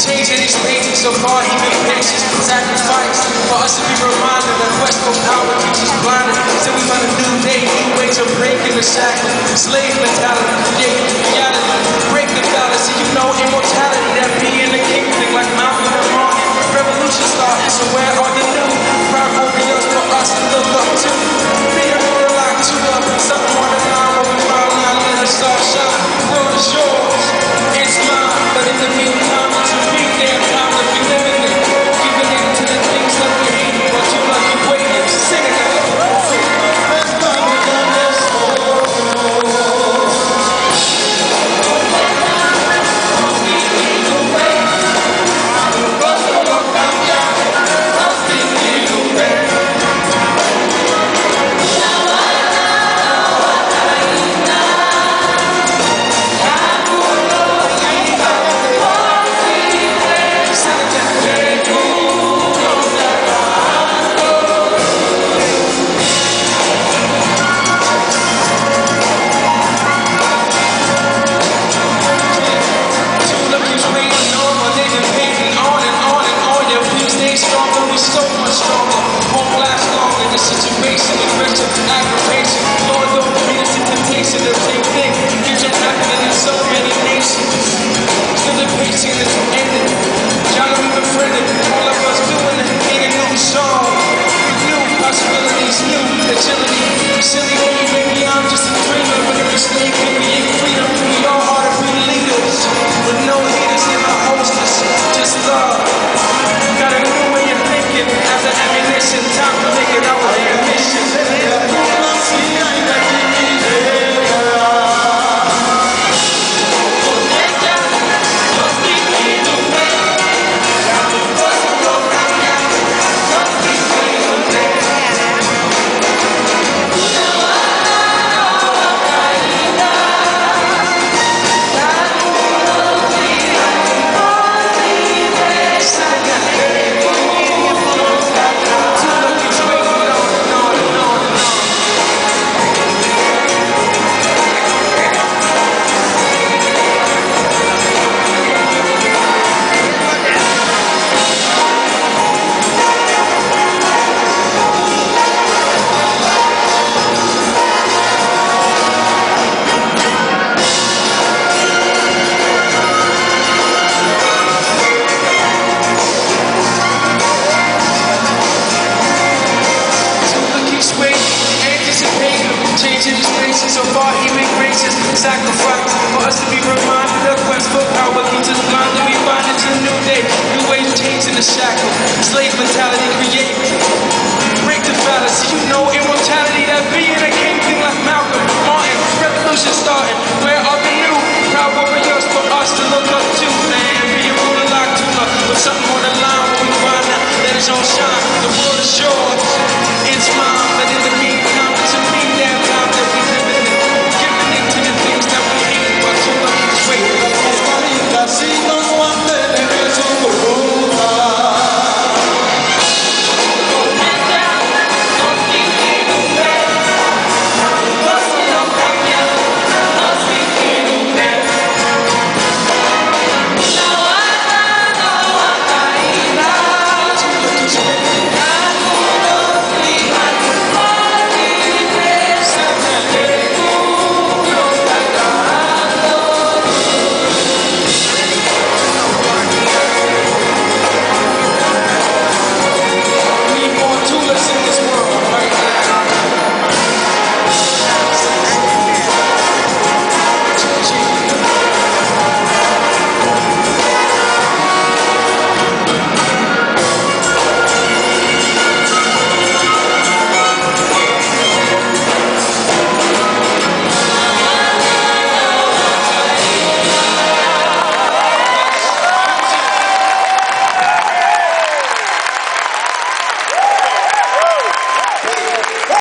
changing these pages so far, he made patience, sacrifice for us to be reminded that quest for power keeps us blinded. So we find a new day, new way to break in the shackles. Slave mentality, create reality, break the fallacy. You know immortality, that being the king thing like Malcolm and Martin. Revolution starting, so where are the new proud warriors for us to look up to? Be a more like to up, something more than mine, but we found out let us start shining. The world is yours, it's mine, but in the meantime, it's a big damn time to be living it. Giving in to the things that we hate, but you lucky waiting, sing it out. So far he made gracious sacrifice for us to be reminded of quest for power keeps us blind to be finding to a new day, new ways changing the shackle. Slave